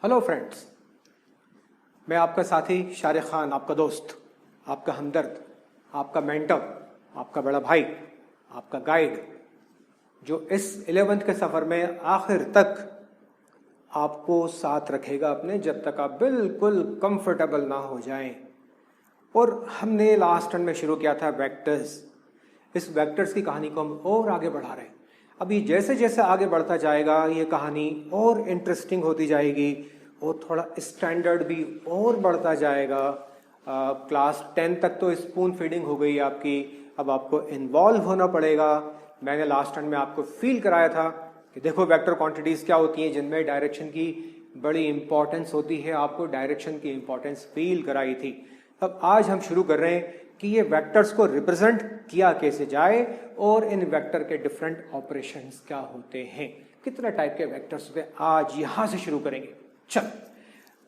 Hello friends, मैं आपका साथी शारिक खान, आपका दोस्त, आपका हमदर्द, आपका मेंटर, आपका बड़ा भाई, आपका गाइड, जो इस 11th के सफ़र में आखिर तक आपको साथ रखेगा अपने, जब तक आप बिल्कुल कंफर्टेबल ना हो जाएं। और हमने लास्ट टर्न में शुरू किया था वेक्टर्स। इस वेक्टर्स की कहानी को हम और आगे बढ़ा रहे हैं। अभी जैसे जैसे आगे बढ़ता जाएगा ये कहानी और इंटरेस्टिंग होती जाएगी और थोड़ा स्टैंडर्ड भी और बढ़ता जाएगा। क्लास 10 तक तो स्पून फीडिंग हो गई आपकी, अब आपको इन्वॉल्व होना पड़ेगा। मैंने लास्ट टर्न में आपको फील कराया था कि देखो वेक्टर क्वांटिटीज़ क्या होती हैं, जिनमें डायरेक्शन की बड़ी इंपॉर्टेंस होती है। आपको डायरेक्शन की इंपॉर्टेंस फील कराई थी। अब आज हम शुरू कर रहे हैं कि ये वेक्टर्स को रिप्रेजेंट किया कैसे जाए और इन वेक्टर के डिफरेंट ऑपरेशंस क्या होते हैं, कितने टाइप के वेक्टर्स होते हैं, आज यहां से शुरू करेंगे। चल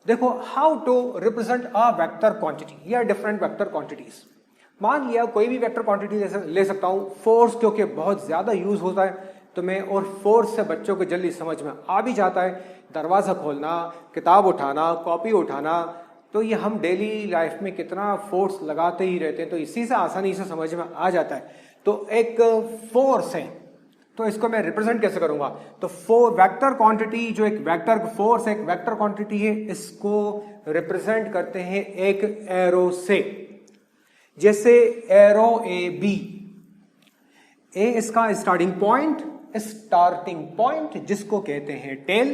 देखो, how to represent a vector quantity या डिफरेंट वेक्टर क्वांटिटीज। मान लिया कोई भी वेक्टर क्वांटिटी ले सकता हूं। फोर्स क्योंकि बहुत ज्यादा यूज होता है तो मैं, और फोर्स से बच्चों को जल्दी समझ में आ भी जाता है। दरवाजा खोलना, किताब उठाना, कॉपी उठाना, तो ये हम डेली लाइफ में कितना फोर्स लगाते ही रहते हैं, तो इसी से आसानी से समझ में आ जाता है। तो एक फोर्स है, तो इसको मैं रिप्रेजेंट कैसे करूंगा? तो वेक्टर क्वांटिटी, जो एक वेक्टर फोर्स एक वेक्टर क्वांटिटी है, इसको रिप्रेजेंट करते हैं एक एरो से। जैसे एरो ए बी, ए इसका स्टार्टिंग पॉइंट जिसको कहते हैं टेल,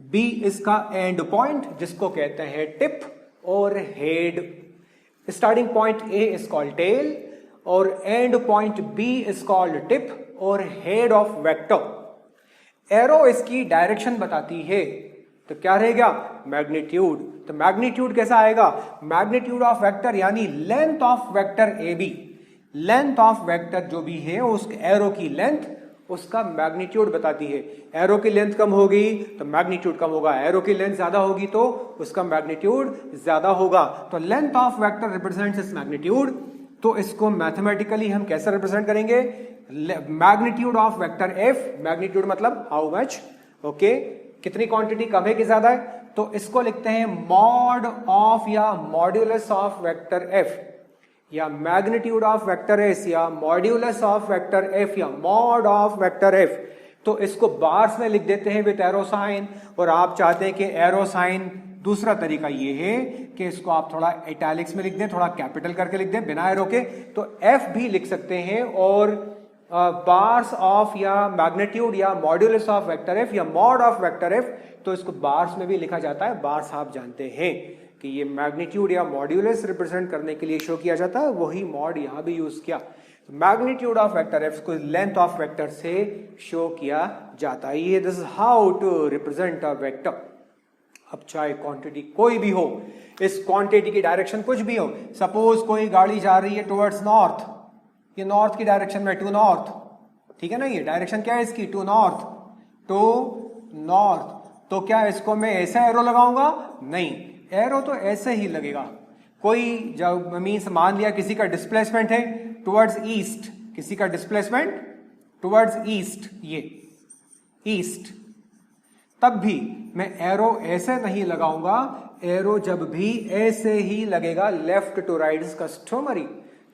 बी इसका एंड पॉइंट जिसको कहते हैं टिप और head. Starting point A is called tail और end point B is called tip और हेड ऑफ वेक्टर। एरो इसकी डायरेक्शन बताती है, तो क्या रहेगा? मैग्नीट्यूड। तो मैग्नीट्यूड कैसा आएगा? मैग्नीट्यूड ऑफ वेक्टर यानी length of vector A B. Length of vector जो भी है उस एरो की लेंथ उसका मैग्नीट्यूड बताती है। एरो की लेंथ कम होगी तो मैग्नीट्यूड कम होगा, एरो की लेंथ ज्यादा होगी तो उसका मैग्नीट्यूड ज्यादा होगा। तो length of vector represents its magnitude. तो इसको मैथमेटिकली हम कैसे रिप्रेजेंट करेंगे? Magnitude of vector F, magnitude मतलब हाउ मच, ओके, कितनी क्वांटिटी कम है कि ज्यादा है, तो इसको लिखते हैं मॉड ऑफ या मॉड्यूलस ऑफ वेक्टर एफ, या मैग्नीट्यूड ऑफ वेक्टर एस, या मॉड्यूलस ऑफ वेक्टर एफ, या मॉड ऑफ वेक्टर एफ। तो इसको बार्स में लिख देते हैं विद एरो साइन। और आप चाहते हैं कि एरो साइन, दूसरा तरीका ये है कि इसको आप थोड़ा इटैलिक्स में लिख दें, थोड़ा कैपिटल करके लिख दें बिना एरो के, तो एफ भी लिख सकते हैं। और बार्स ऑफ या मैग्नीट्यूड या मॉड्यूलस ऑफ वेक्टर एफ या मॉड ऑफ वेक्टर एफ, तो इसको बार्स में भी लिखा जाता है। बार्स आप जानते हैं कि ये मैग्नीट्यूड या मॉड्यूलस रिप्रेजेंट करने के लिए शो किया जाता है, वही मॉड यहां भी यूज किया। मैग्नीट्यूड ऑफ वेक्टर एफ को लेंथ ऑफ वेक्टर से शो किया जाता है। ये this is how to represent a vector. अब चाहे क्वांटिटी कोई भी हो, इस क्वांटिटी की डायरेक्शन कुछ भी हो, सपोज कोई गाड़ी जा रही है टुवर्ड्स नॉर्थ, ये नॉर्थ की डायरेक्शन में, टू नॉर्थ, ठीक है ना, ये डायरेक्शन क्या है इसकी? To north, to north. तो क्या इसको मैं ऐसे एरो लगाऊंगा? नहीं, एरो तो ऐसे ही लगेगा। कोई जब मीन्स मान लिया किसी का डिस्प्लेसमेंट है टुवर्ड्स ईस्ट, किसी का डिस्प्लेसमेंट टुवर्ड्स ईस्ट, ये ईस्ट, तब भी मैं एरो ऐसे नहीं लगाऊंगा। एरो जब भी ऐसे ही लगेगा, left to right is customary,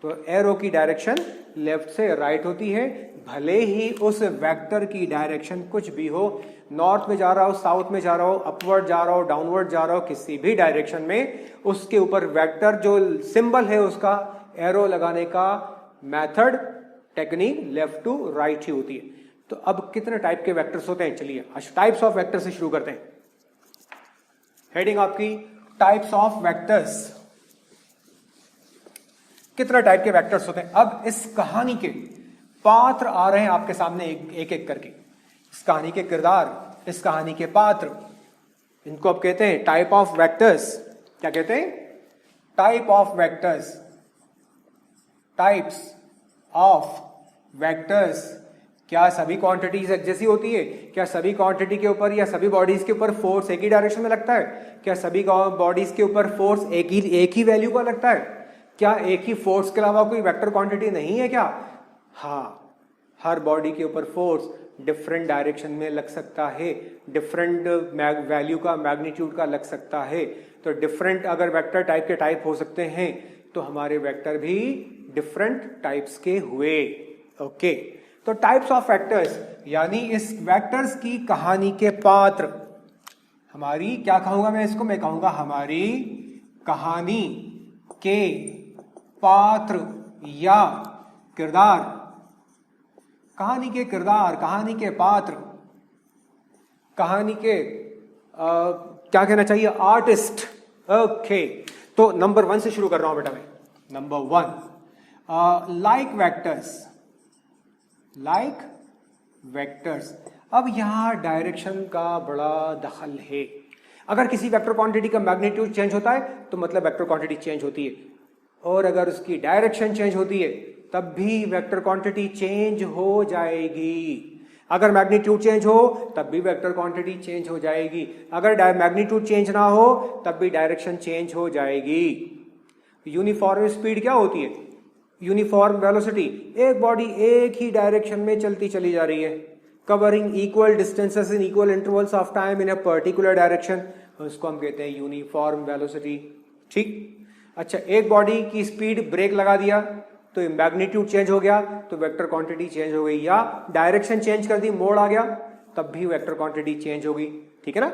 तो एरो की डायरेक्शन लेफ्ट से राइट होती है, भले ही उस वेक्टर की डायरेक्शन कुछ भी हो, नॉर्थ में जा रहा हो, साउथ में जा रहा हो, अपवर्ड जा रहा हो, डाउनवर्ड जा रहा हो, किसी भी डायरेक्शन में उसके ऊपर वेक्टर जो सिंबल है उसका एरो लगाने का method, technique left to right ही होती है। तो अब कितने टाइप के वेक्टर्स होते हैं? चलिए आज टाइप्स ऑफ वेक्टर से शुरू करते हैं। हेडिंग आपकी टाइप्स ऑफ वेक्टर्स। कितने टाइप के वेक्टर्स होते हैं? अब इस कहानी के पात्र आ रहे हैं आपके सामने एक एक करके। इस कहानी के किरदार, इस कहानी के पात्र, इनको अब कहते हैं टाइप ऑफ वेक्टर्स। क्या कहते हैं? Type of vectors. Types of vectors. क्या सभी क्वांटिटीज एक जैसी होती है? क्या सभी क्वांटिटी के ऊपर या सभी बॉडीज के ऊपर फोर्स एक ही डायरेक्शन में लगता है? क्या सभी बॉडीज के ऊपर फोर्स एक ही वैल्यू का लगता है? क्या एक ही फोर्स के अलावा कोई वेक्टर क्वांटिटी नहीं है क्या? हाँ, हर बॉडी के ऊपर फोर्स डिफरेंट डायरेक्शन में लग सकता है, डिफरेंट वैल्यू का मैग्नीट्यूड का लग सकता है। तो डिफरेंट अगर वेक्टर टाइप के टाइप हो सकते हैं तो हमारे वेक्टर भी डिफरेंट टाइप्स के हुए। ओके, तो टाइप्स ऑफ वेक्टर्स यानी इस वेक्टर्स की कहानी के पात्र, हमारी क्या कहूंगा मैं इसको, मैं कहूंगा हमारी कहानी के पात्र या किरदार, कहानी के किरदार, कहानी के पात्र, कहानी के क्या कहना चाहिए, आर्टिस्ट। ओके, तो नंबर 1 से शुरू कर रहा हूं बेटा मैं। Number 1, like vectors, like vectors. अब यहां डायरेक्शन का बड़ा दखल है। अगर किसी वेक्टर क्वांटिटी का मैग्नीट्यूड चेंज होता है तो मतलब वेक्टर क्वांटिटी चेंज होती है, और अगर उसकी डायरेक्शन चेंज होती है तब भी वेक्टर क्वांटिटी चेंज हो जाएगी। अगर मैग्नीट्यूड चेंज हो तब भी वेक्टर क्वांटिटी चेंज हो जाएगी, अगर मैग्नीट्यूड चेंज ना हो तब भी डायरेक्शन चेंज हो जाएगी। यूनिफॉर्म स्पीड क्या होती है, यूनिफॉर्म वेलोसिटी। एक बॉडी एक ही डायरेक्शन में चलती चली जा रही है, covering equal distances in equal intervals of time in a particular direction, उसको हम कहते हैं यूनिफॉर्म वेलोसिटी। ठीक, अच्छा, एक बॉडी की स्पीड ब्रेक लगा दिया तो मैग्नीट्यूड चेंज हो गया तो वेक्टर क्वांटिटी चेंज हो गई, या डायरेक्शन चेंज कर दी, मोड़ आ गया, तब भी वेक्टर क्वांटिटी चेंज हो गई। ठीक है ना।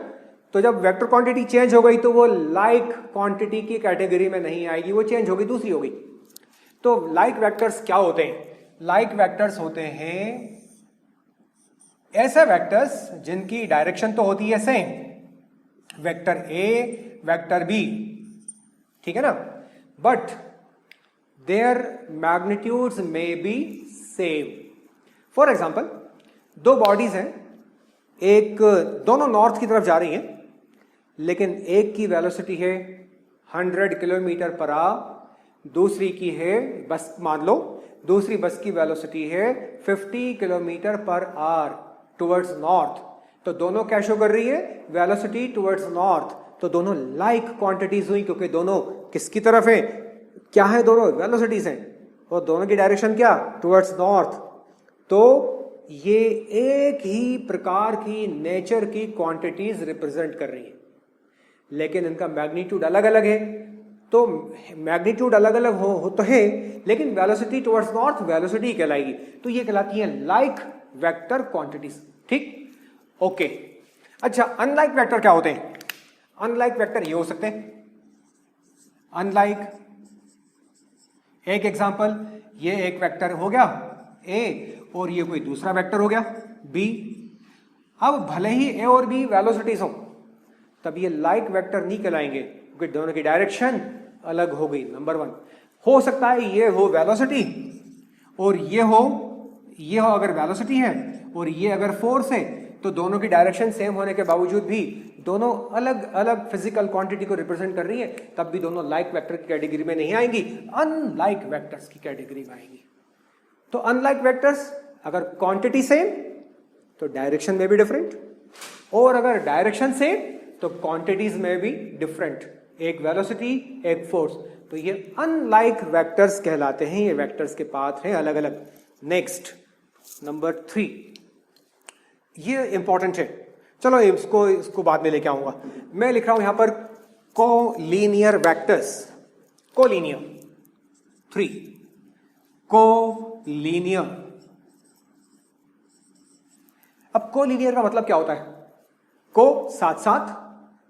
तो जब वेक्टर क्वांटिटी चेंज हो गई तो वो लाइक क्वांटिटी की कैटेगरी में नहीं आएगी, वो चेंज हो गई, दूसरी हो गई। तो लाइक वेक्टर्स क्या होते हैं, लाइक वेक्टर्स होते हैं ऐसे वेक्टर्स जिनकी डायरेक्शन तो होती है same, vector A vector B, ठीक है ना, but their magnitudes may be same. For example, दो बॉडीज हैं, एक दोनों नॉर्थ की तरफ जा रही हैं, लेकिन एक की वेलोसिटी है 100 किलोमीटर पर आवर, दूसरी की है, बस मान लो दूसरी बस की वेलोसिटी है 50 kilometre per hour towards north. तो दोनों क्या शो कर रही है, वेलोसिटी टुवर्ड्स नॉर्थ। तो दोनों लाइक क्वांटिटीज हुई, क्योंकि दोनों किसकी तरफ है, क्या है, दोनों वेलोसिटीज हैं, और दोनों की डायरेक्शन क्या, टुवर्ड्स नॉर्थ। तो ये एक ही प्रकार की नेचर की क्वांटिटीज रिप्रेजेंट कर रही है, लेकिन इनका मैग्नीट्यूड अलग अलग है। तो मैग्नीट्यूड अलग अलग हो तो है, लेकिन वेलोसिटी टुवर्ड्स नॉर्थ वेलोसिटी कहलाएगी। तो ये कहलाती है लाइक वेक्टर क्वांटिटीज। ठीक, ओके। अच्छा, अनलाइक वेक्टर क्या होते हैं, अनलाइक वेक्टर ये हो सकते हैं, अनलाइक, एक एग्जांपल, ये एक वेक्टर हो गया ए और ये कोई दूसरा वेक्टर हो गया बी। अब भले ही ए और बी वेलोसिटीज हो, तब ये लाइक वेक्टर नहीं कहलाएंगे, क्योंकि दोनों की डायरेक्शन अलग हो गई। नंबर 1, हो सकता है ये हो वेलोसिटी और ये हो अगर वेलोसिटी है और ये अगर फोर्स है, तो दोनों की डायरेक्शन सेम होने के बावजूद भी दोनों अलग अलग फिजिकल क्वांटिटी को रिप्रेजेंट कर रही है, तब भी दोनों लाइक वेक्टर की कैटेगरी में नहीं आएंगी, अनलाइक वेक्टर्स की कैटेगरी में आएंगी। तो अनलाइक वेक्टर्स अगर क्वांटिटी सेम तो डायरेक्शन में भी डिफरेंट, और अगर डायरेक्शन सेम तो क्वांटिटीज में भी डिफरेंट, एक वेलोसिटी एक फोर्स। तो ये अनलाइक वेक्टर्स कहलाते हैं, ये वेक्टर्स के पाथ हैं अलग अलग। नेक्स्ट, नंबर 3, ये इंपॉर्टेंट है, चलो इसको बाद में लेके आऊंगा। मैं लिख रहा हूं यहां पर कोलिनियर वेक्टर्स, कोलिनियर 3, कोलिनियर। अब कोलिनियर का मतलब क्या होता है, को साथ साथ,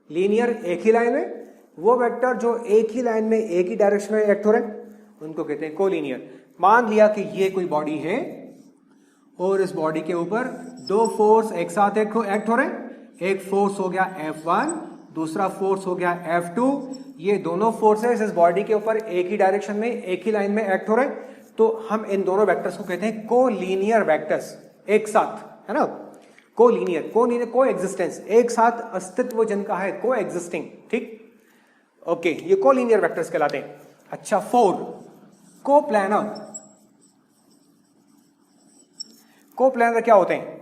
लीनियर एक ही लाइन में, वो वेक्टर जो एक ही लाइन में एक ही डायरेक्शन में एक्ट हो रहे हैं उनको कहते हैं कोलिनियर। मान लिया कि ये कोई बॉडी है और इस बॉडी के ऊपर दो फोर्स एक साथ एक्ट हो रहे हैं, एक फोर्स हो गया F1, दूसरा फोर्स हो गया F2। ये दोनों फोर्सेस इस बॉडी के ऊपर एक ही डायरेक्शन में एक ही लाइन में एक्ट हो रहे हैं, तो हम इन दोनों वेक्टर्स को कहते हैं कोलिनियर वेक्टर्स, एक साथ, है ना। कोलिनियर, को एग्जिस्टेंस, एक साथ अस्तित्व जिनका है, को एग्जिस्टिंग। ठीक, ओके, ये कोलिनियर वेक्टर्स कहलाते हैं। अच्छा, 4, कोप्लैनर। कोप्लैनर क्या होते हैं,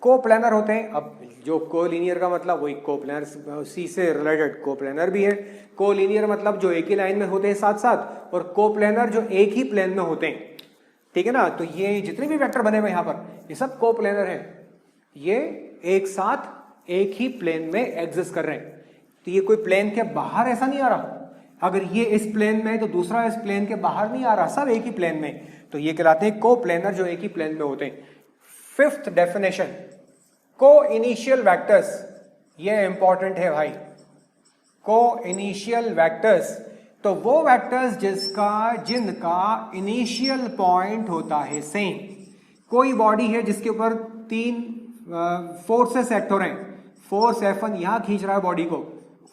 कोप्लैनर होते हैं, अब जो कोलिनियर का मतलब वही कोप्लैनर सी से रिलेटेड कोप्लैनर भी है। कोलिनियर मतलब जो एक ही लाइन में होते हैं साथ साथ, और कोप्लैनर जो एक ही प्लेन में होते हैं, ठीक है ना। तो ये जितने भी वेक्टर बने हुए यहां पर, ये सब कोप्लैनर है। ये एक साथ एक ही प्लेन में एग्जिस्ट कर रहे हैं। तो ये कोई प्लेन के बाहर ऐसा नहीं आ रहा। अगर ये इस प्लेन में है तो दूसरा इस प्लेन के बाहर नहीं आ रहा, सब एक ही प्लेन में। तो ये कहलाते हैं कोप्लेनर, जो एक ही प्लेन में होते हैं। फिफ्थ डेफिनेशन, को इनिशियल वेक्टर्स, ये इंपॉर्टेंट है भाई। को इनिशियल वेक्टर्स, तो वो वेक्टर्स जिनका इनिशियल पॉइंट होता है सेम। कोई बॉडी है जिसके ऊपर 3 फोर्सेस एक्ट हो रहे हैं। फोर्स F1 यहां खींच रहा है बॉडी को,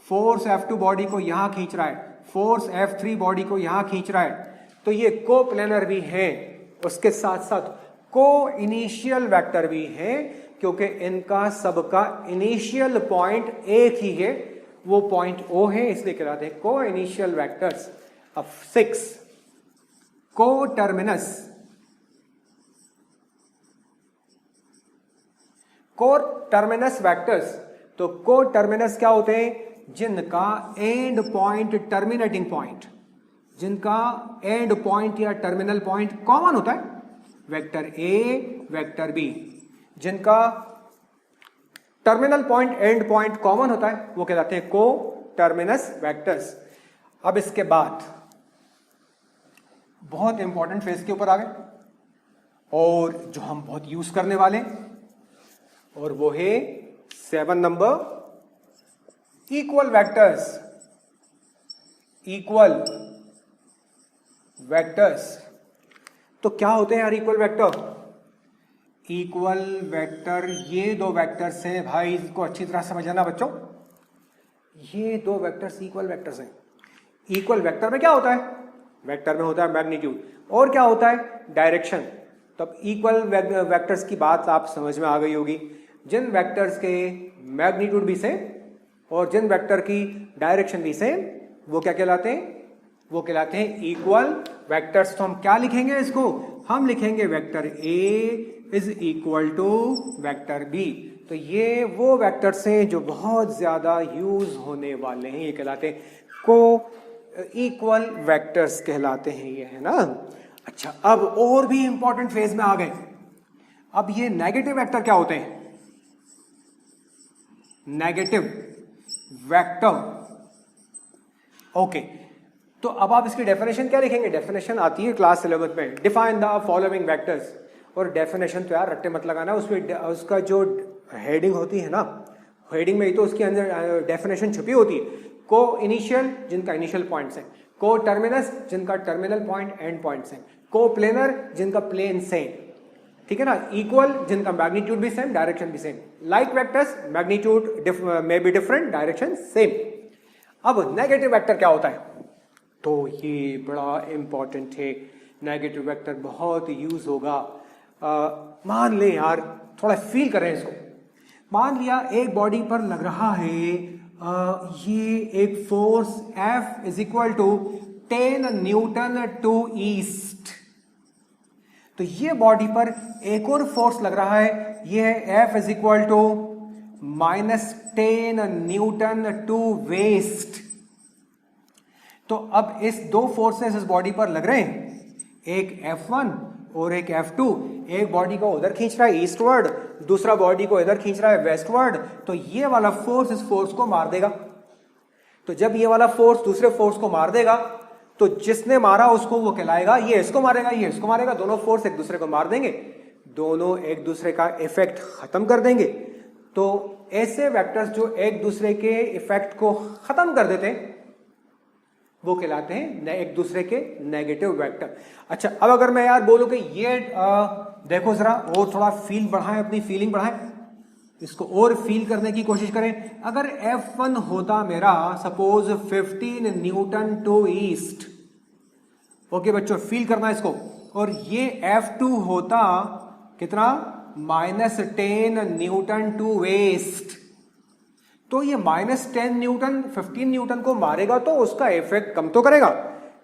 फोर्स F2 बॉडी को यहां खींच रहा है, फोर्स F3 बॉडी को यहां खींच रहा है। तो ये कोप्लेनर भी है, उसके साथ साथ को इनिशियल वेक्टर भी है, क्योंकि इनका सबका इनिशियल पॉइंट एक ही है, वो पॉइंट O है, इसलिए कहलाते हैं को इनिशियल वेक्टर्स। अब 6, को टर्मिनस। को टर्मिनस वेक्टर्स, तो को टर्मिनस क्या होते हैं? जिनका एंड पॉइंट, टर्मिनेटिंग पॉइंट, जिनका एंड पॉइंट या टर्मिनल पॉइंट कॉमन होता है, वेक्टर ए, वेक्टर बी, जिनका terminal point, and point common होता है, वो कहलाते हैं को टर्मिनस वेक्टर्स। अब इसके बाद बहुत इंपॉर्टेंट फेज के ऊपर आ गए, और जो हम बहुत यूज करने वाले, और वो है 7 number, equal vectors. Equal vectors, तो क्या होते हैं यार इक्वल वेक्टर? इक्वल वेक्टर, ये दो वेक्टर्स हैं भाई, इसको अच्छी तरह समझना बच्चों। ये दो वेक्टर्स इक्वल वेक्टर्स हैं। इक्वल वेक्टर में क्या होता है? वेक्टर में होता है मैग्नीट्यूड, और क्या होता है? डायरेक्शन। तब इक्वल वेक्टर्स की बात आप समझ में आ गई होगी। जिन वेक्टर्स के मैग्नीट्यूड भी सेम और जिन वेक्टर की डायरेक्शन भी सेम, वो क्या कहलाते हैं? वो कहलाते हैं इक्वल वेक्टर्स। तो हम क्या लिखेंगे इसको? हम लिखेंगे vector A is equal to vector B. तो ये वो वेक्टर्स हैं जो बहुत ज्यादा यूज होने वाले हैं, ये कहलाते हैं को इक्वल वेक्टर्स कहलाते हैं, ये है ना। अच्छा, अब और भी इंपॉर्टेंट फेज में आ गए। अब ये नेगेटिव वेक्टर क्या होते हैं? Negative vector, okay. तो अब आप इसकी डेफिनेशन क्या लिखेंगे? डेफिनेशन आती है क्लास 11 में, डिफाइन द फॉलोइंग वेक्टर्स। और डेफिनेशन तो यार रट्टे मत लगाना, उसमें उसका जो हेडिंग होती है ना, हेडिंग में ही तो उसके अंदर डेफिनेशन छुपी होती है। को इनिशियल, जिनका इनिशियल पॉइंट्स हैं, को टर्मिनस, जिनका टर्मिनल पॉइंट एंड पॉइंट्स हैं, को प्लेनर, जिनका प्लेन सेम, ठीक है ना, इक्वल, जिनका मैग्नीट्यूड भी सेम, डायरेक्शन भी same. Like vectors, magnitude may be different, direction same. अब नेगेटिव वेक्टर क्या होता है? तो ये बड़ा इंपॉर्टेंट है, नेगेटिव वेक्टर बहुत यूज होगा। मान ले यार, थोड़ा फील करें इसको। मान लिया एक बॉडी पर लग रहा है ये एक force F is equal to 10 newton to east. तो ये बॉडी पर एक और फोर्स लग रहा है, ये है F is equal to -10 newton to west. तो अब इस दो फोर्सेस इस बॉडी पर लग रहे हैं, एक F1 और एक F2। एक बॉडी को उधर खींच रहा है ईस्टवर्ड, दूसरा बॉडी को इधर खींच रहा है वेस्टवर्ड। तो ये वाला फोर्स इस फोर्स को मार देगा। तो जब ये वाला फोर्स दूसरे फोर्स को मार देगा, तो जिसने मारा उसको वो कहलाएगा, ये इसको मारेगा, ये इसको मारेगा, दोनों फोर्स एक दूसरे को मार देंगे, दोनों एक दूसरे का इफेक्ट खत्म कर देंगे। तो ऐसे वेक्टर्स जो एक दूसरे के इफेक्ट को खत्म कर देते हैं, वो कहलाते हैं एक दूसरे के नेगेटिव वेक्टर। अच्छा, अब अगर मैं यार बोलूं कि ये देखो जरा, और थोड़ा फील बढ़ाएं, अपनी फीलिंग बढ़ाएं, इसको और फील करने की कोशिश करें। अगर F1 होता मेरा suppose 15 newton to east, okay बच्चों फील करना इसको, और ये F2 होता कितना? -10 न्यूटन टू वेस्ट। तो ये -10 न्यूटन 15 न्यूटन को मारेगा तो उसका इफेक्ट कम तो करेगा,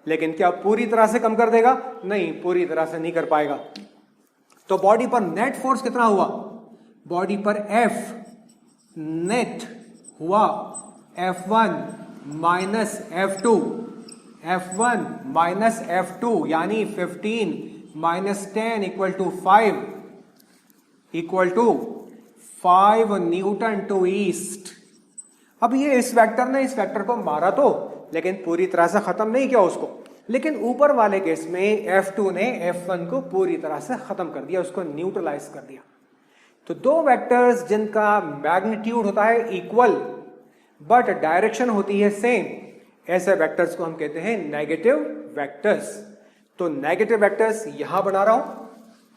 लेकिन क्या पूरी तरह से कम कर देगा? नहीं, पूरी तरह से नहीं कर पाएगा। तो बॉडी पर नेट फोर्स कितना हुआ? बॉडी पर F नेट हुआ F1 minus F2, F1 minus F2, यानी 15 - 10 = 5 equal to 5 newton to east. अब ये इस वेक्टर ने इस वेक्टर को मारा तो, लेकिन पूरी तरह से खत्म नहीं किया उसको। लेकिन ऊपर वाले केस में F2 ने F1 को पूरी तरह से खत्म कर दिया, उसको न्यूट्रलाइज कर दिया। तो दो वेक्टर्स जिनका मैग्नीट्यूड होता है इक्वल बट डायरेक्शन होती है सेम, ऐसे वेक्टर्स को हम कहते हैं नेगेटिव वेक्टर्स। तो नेगेटिव वेक्टर्स यहां बना रहा हूं,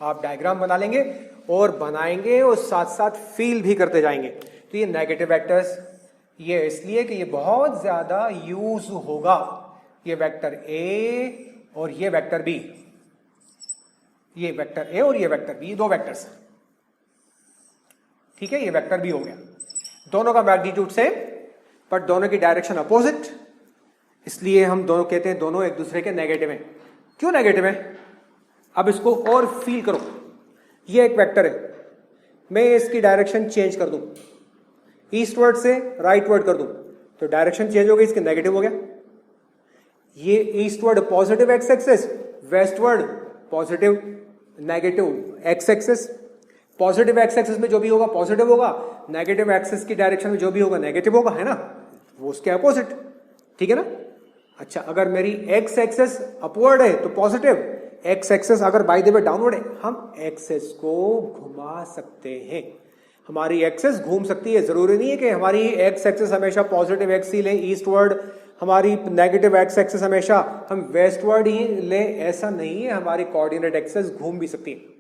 आप डायग्राम बना लेंगे और बनाएंगे और साथ साथ फील भी करते जाएंगे। तो ये नेगेटिव वेक्टर्स, ये इसलिए कि ये बहुत ज्यादा यूज होगा। ये वेक्टर ए और ये वेक्टर बी, ये वेक्टर ए और ये वेक्टर बी, दो वेक्टर्स, ठीक है। ये वेक्टर बी हो गया, दोनों का मैग्नीट्यूड सेम बट दोनों की डायरेक्शन अपोजिट, इसलिए हम दोनों कहते हैं दोनों एक दूसरे के नेगेटिव हैं। क्यों नेगेटिव है? अब इसको और फील करो। ये एक वेक्टर है, मैं इसकी डायरेक्शन चेंज कर दूं, ईस्टवर्ड से राइटवर्ड कर दूं, तो डायरेक्शन चेंज हो गई, इसके नेगेटिव हो गया। ये eastward positive x axis, westward positive negative x axis. Positive x axis में जो भी होगा पॉजिटिव होगा, नेगेटिव एक्सिस की डायरेक्शन में जो भी होगा नेगेटिव होगा, है ना, वो उसके अपोजिट, ठीक है ना। अच्छा, अगर मेरी एक्स एक्सिस अपवर्ड है तो पॉजिटिव, एक्स एक्सिस अगर बाय द वे डाउनवर्ड है, हम एक्सिस को घुमा सकते हैं, हमारी एक्सिस घूम सकती है। जरूरी नहीं है कि हमारी एक्स एक्सिस हमेशा पॉजिटिव एक्स ही लें ईस्टवर्ड, हमारी नेगेटिव एक्स एक्सिस हमेशा हम वेस्टवर्ड ही लें, ऐसा नहीं है। हमारी कोऑर्डिनेट एक्सिस घूम भी सकती है।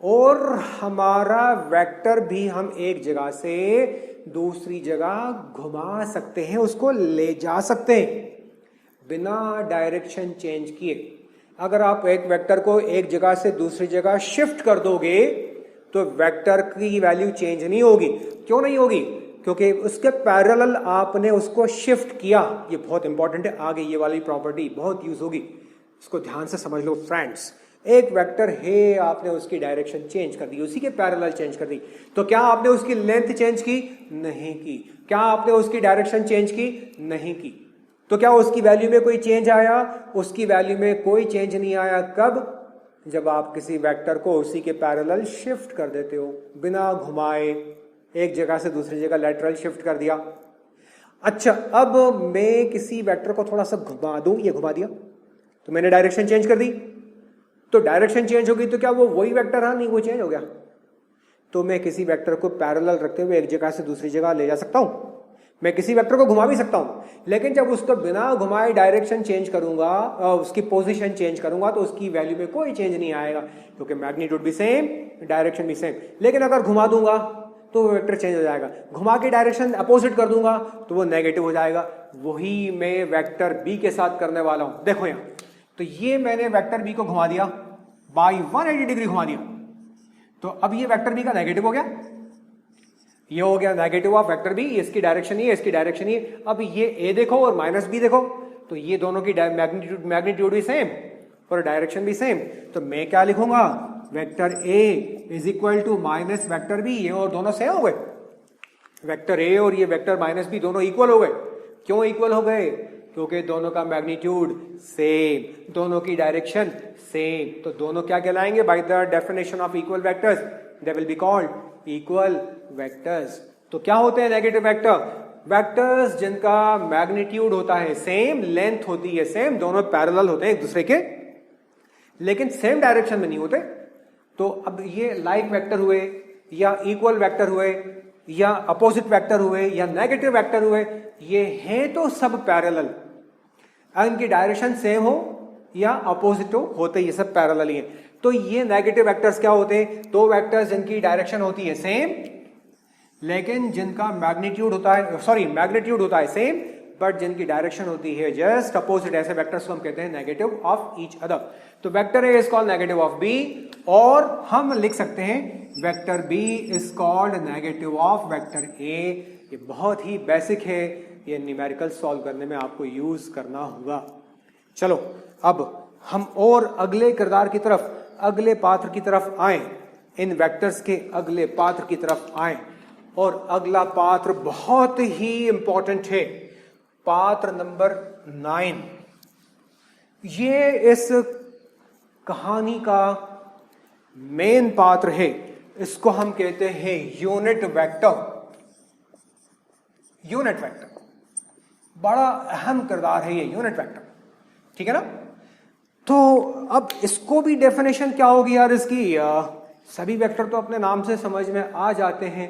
और हमारा वेक्टर भी हम एक जगह से दूसरी जगह घुमा सकते हैं, उसको ले जा सकते हैं बिना डायरेक्शन चेंज किए। अगर आप एक वेक्टर को एक जगह से दूसरी जगह शिफ्ट कर दोगे तो वेक्टर की वैल्यू चेंज नहीं होगी। क्यों नहीं होगी? क्योंकि उसके पैरेलल आपने उसको शिफ्ट किया। ये बहुत इंपॉर्टेंट है, आगे ये वाली प्रॉपर्टी बहुत यूज होगी, इसको ध्यान से समझ लो फ्रेंड्स। एक वेक्टर है, आपने उसकी डायरेक्शन चेंज कर दी, उसी के पैरेलल चेंज कर दी, तो क्या आपने उसकी लेंथ चेंज की? नहीं की। क्या आपने उसकी डायरेक्शन चेंज की? नहीं की। तो क्या उसकी वैल्यू में कोई चेंज आया? उसकी वैल्यू में कोई चेंज नहीं आया। कब? जब आप किसी वेक्टर को उसी के पैरेलल शिफ्ट कर देते हो बिना घुमाए, एक जगह से दूसरी जगह लैटरल शिफ्ट कर दिया। अच्छा, अब मैं किसी वेक्टर को थोड़ा सा घुमा दूं, ये घुमा दिया तो मैंने डायरेक्शन चेंज कर दी, तो डायरेक्शन चेंज होगी तो क्या वो वही वेक्टर है? नहीं, वो चेंज हो गया। तो मैं किसी वेक्टर को पैरेलल रखते हुए एक जगह से दूसरी जगह ले जा सकता हूं, मैं किसी वेक्टर को घुमा भी सकता हूं, लेकिन जब उसको बिना घुमाए डायरेक्शन चेंज करूंगा, उसकी पोजीशन चेंज करूंगा, तो उसकी वैल्यू में कोई चेंज नहीं आएगा, क्योंकि मैग्नीट्यूड भी सेम, डायरेक्शन भी सेम। लेकिन अगर घुमा दूंगा तो वो वेक्टर चेंज हो जाएगा, घुमा के डायरेक्शन अपोजिट कर दूंगा तो वो नेगेटिव हो जाएगा। वही मैं वेक्टर बी के साथ करने वाला हूं। देखो यहां, तो ये मैंने वेक्टर बी को घुमा दिया, बाई 180 डिग्री घुमा दिया, तो अब ये वेक्टर बी का नेगेटिव हो गया, ये हो गया नेगेटिव ऑफ वेक्टर बी। इसकी डायरेक्शन ही है, इसकी डायरेक्शन ही है। अब ये ए देखो और माइनस बी देखो, तो ये दोनों की मैग्नीट्यूड भी सेम और डायरेक्शन भी सेम। तो मैं क्या लिखूंगा? Vector A is equal to minus vector B. ये और दोनों सेम हो गए, वेक्टर ए और ये वेक्टर माइनस बी दोनों इक्वल हो गए। क्यों इक्वल हो गए? क्योंकि दोनों का मैग्नीट्यूड सेम, दोनों की डायरेक्शन सेम। तो दोनों क्या कहलाएंगे? By the definition of equal vectors they will be called equal vectors. तो क्या होते हैं नेगेटिव वेक्टर? वेक्टर्स जिनका मैग्नीट्यूड होता है सेम, लेंथ होती है सेम, दोनों पैरेलल होते हैं एक दूसरे के, लेकिन सेम डायरेक्शन में नहीं होते। तो अब ये लाइक वेक्टर हुए या इक्वल वेक्टर हुए या अपोजिट वेक्टर हुए या नेगेटिव वेक्टर हुए, ये हैं तो सब पैरेलल, इनकी डायरेक्शन सेम हो या अपोजिट हो, होते ये सब पैरेलल ही हैं। तो ये नेगेटिव वेक्टर्स क्या होते हैं? दो वेक्टर्स जिनकी डायरेक्शन होती है सेम, लेकिन जिनका मैग्नीट्यूड होता है, सॉरी मैग्नीट्यूड होता है सेम, बट जिनकी डायरेक्शन होती है जस्ट अपोजिट, ऐसे वेक्टर्स को हम कहते हैं नेगेटिव ऑफ ईच अदर। तो vector A is called negative of B, और हम लिख सकते हैं vector B is called negative of vector A. ये बहुत ही बेसिक है, ये न्यूमेरिकल सॉल्व करने में आपको यूज करना होगा। चलो अब हम और अगले किरदार की तरफ, अगले पात्र की तरफ आए, इन वेक्टर्स के अगले पात्र की तरफ आए। और अगला पात्र बहुत ही इंपॉर्टेंट है, पात्र नंबर 9। ये इस कहानी का मेन पात्र है। इसको हम कहते हैं यूनिट वेक्टर। यूनिट वेक्टर बड़ा अहम किरदार है ये यूनिट वेक्टर, ठीक है ना। तो अब इसको भी डेफिनेशन क्या होगी यार इसकी? सभी वेक्टर तो अपने नाम से समझ में आ जाते हैं,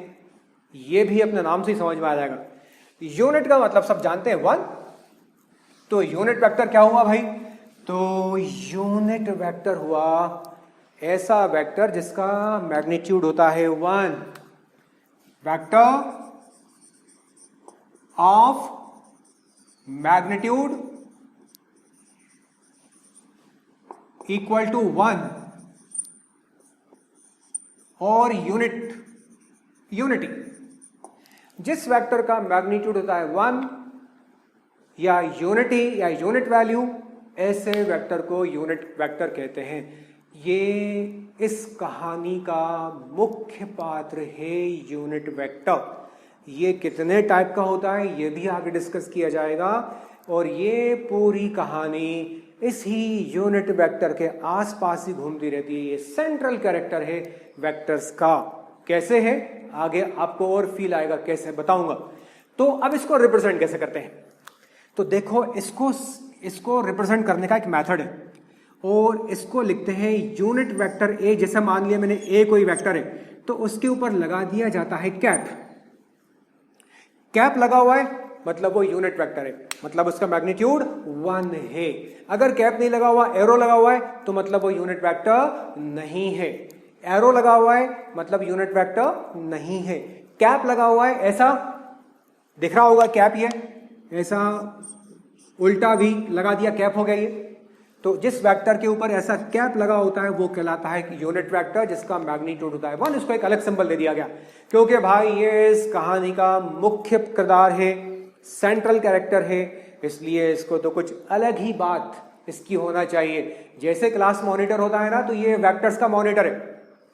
ये भी अपने नाम से ही समझ में आ जाएगा। यूनिट का मतलब सब जानते हैं, वन। तो यूनिट वेक्टर क्या हुआ भाई? तो यूनिट वेक्टर हुआ ऐसा वेक्टर जिसका मैग्नीट्यूड होता है one. Vector of magnitude equal to one और यूनिटी। जिस वेक्टर का मैग्नीट्यूड होता है वन या यूनिटी या यूनिट वैल्यू, ऐसे वेक्टर को यूनिट वेक्टर कहते हैं। ये इस कहानी का मुख्य पात्र है यूनिट वेक्टर। ये कितने टाइप का होता है ये भी आगे डिस्कस किया जाएगा, और ये पूरी कहानी इस ही यूनिट वेक्टर के आसपास ही घूमती रहती है। ये सेंट्रल कैरेक्टर है वेक्टर्स का। कैसे है आगे आपको और फील आएगा, कैसे बताऊंगा। तो अब इसको रिप्रेजेंट कैसे करते हैं? तो देखो, इसको रिप्रेजेंट करने का एक मेथड है, और इसको लिखते हैं यूनिट वेक्टर ए। जैसे मान लिया मैंने ए कोई वेक्टर है, तो उसके ऊपर लगा दिया जाता है कैप। कैप लगा हुआ है मतलब वो यूनिट वेक्टर है, मतलब उसका मैग्नीट्यूड वन है। अगर कैप नहीं लगा हुआ, एरो लगा हुआ है, तो मतलब वो यूनिट वेक्टर नहीं है। एरो लगा हुआ है मतलब यूनिट वेक्टर नहीं है। कैप लगा हुआ है, ऐसा दिख रहा होगा कैप, ये ऐसा उल्टा भी लगा दिया, कैप हो गया ये। तो जिस वेक्टर के ऊपर ऐसा कैप लगा होता है वो कहलाता है यूनिट वेक्टर, जिसका मैग्नीट्यूड होता है वन। इसको एक अलग सिंबल दे दिया गया, क्योंकि भाई ये इस कहानी का मुख्य किरदार है, सेंट्रल कैरेक्टर है, इसलिए इसको तो कुछ अलग ही बात इसकी होना चाहिए। जैसे क्लास मॉनिटर होता है ना, तो ये वेक्टर्स का मॉनिटर है।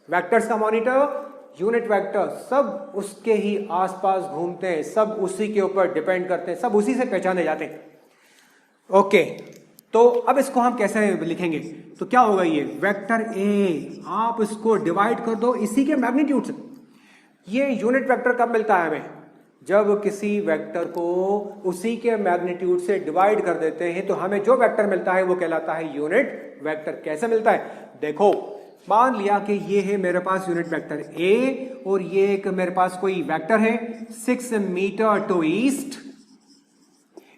वेक्टर्स का मॉनिटर, यूनिट वेक्टर सब उसके ही आसपास घूमते हैं, सब उसी के ऊपर डिपेंड करते हैं, सब उसी से पहचाने जाते हैं। ओके, तो अब इसको हम कैसे लिखेंगे? तो क्या होगा, ये वेक्टर ए, आप इसको डिवाइड कर दो इसी के मैग्नीट्यूड से। ये यूनिट वेक्टर कब मिलता है हमें? जब किसी वेक्टर को उसी के मैग्नीट्यूड से डिवाइड कर देते हैं, तो हमें जो वेक्टर मिलता है वो कहलाता है यूनिट वेक्टर। कैसे मिलता है? देखो, मान लिया कि ये है मेरे पास यूनिट वेक्टर ए, और ये एक मेरे पास कोई वेक्टर है 6 मीटर टू ईस्ट,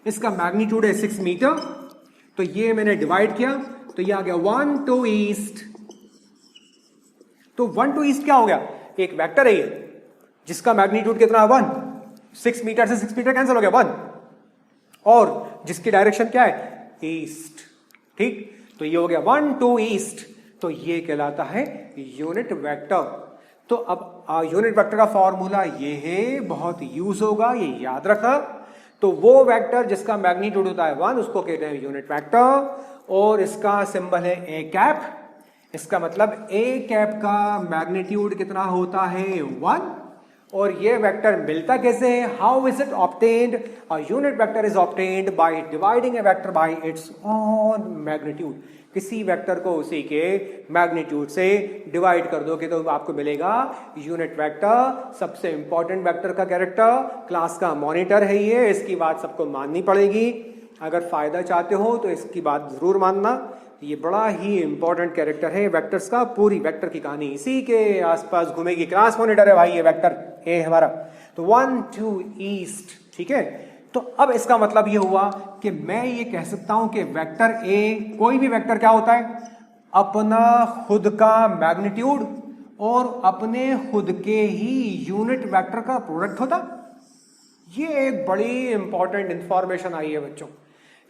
इसका मैग्नीट्यूड है 6 मीटर। तो ये मैंने डिवाइड किया, तो ये आ गया 1 टू ईस्ट। तो 1 टू ईस्ट क्या हो गया? एक वेक्टर है ये जिसका मैग्नीट्यूड कितना है 1। 6 मीटर से 6 मीटर कैंसिल हो गया 1, और जिसकी डायरेक्शन क्या है? ईस्ट। ठीक, तो ये हो गया 1 टू ईस्ट, तो ये कहलाता है यूनिट वेक्टर। तो अब यूनिट वेक्टर का फॉर्मूला ये है, बहुत यूज होगा, ये याद रखा। तो वो वेक्टर जिसका मैग्नीट्यूड होता है 1 उसको कहते हैं यूनिट वेक्टर, और इसका सिंबल है ए कैप। इसका मतलब ए कैप का मैग्नीट्यूड कितना होता है 1, और ये वेक्टर मिलता कैसे है? How is it obtained? A unit vector is obtained by dividing A vector by its own magnitude. किसी वेक्टर को उसी के मैग्नीट्यूड से डिवाइड कर दोगे तो आपको मिलेगा यूनिट वेक्टर। सबसे इंपॉर्टेंट वेक्टर का कैरेक्टर, क्लास का मॉनिटर है ये, इसकी बात सबको माननी पड़ेगी। अगर फायदा चाहते हो तो इसकी बात जरूर मानना। ये बड़ा ही इंपॉर्टेंट कैरेक्टर है वेक्टर्स का। पूरी वेक्टर की कहानी इसी के आसपास घूमेगी। क्लास मॉनिटर है भाई ये वेक्टर ए हमारा। तो 1 टू ईस्ट, ठीक है। तो अब इसका मतलब ये हुआ कि मैं ये कह सकता हूं कि वेक्टर ए, कोई भी वेक्टर क्या होता है? अपना खुद का मैग्नीट्यूड और अपने खुद के ही यूनिट वेक्टर का प्रोडक्ट होता। ये एक बड़ी इंपॉर्टेंट इंफॉर्मेशन आई है बच्चों,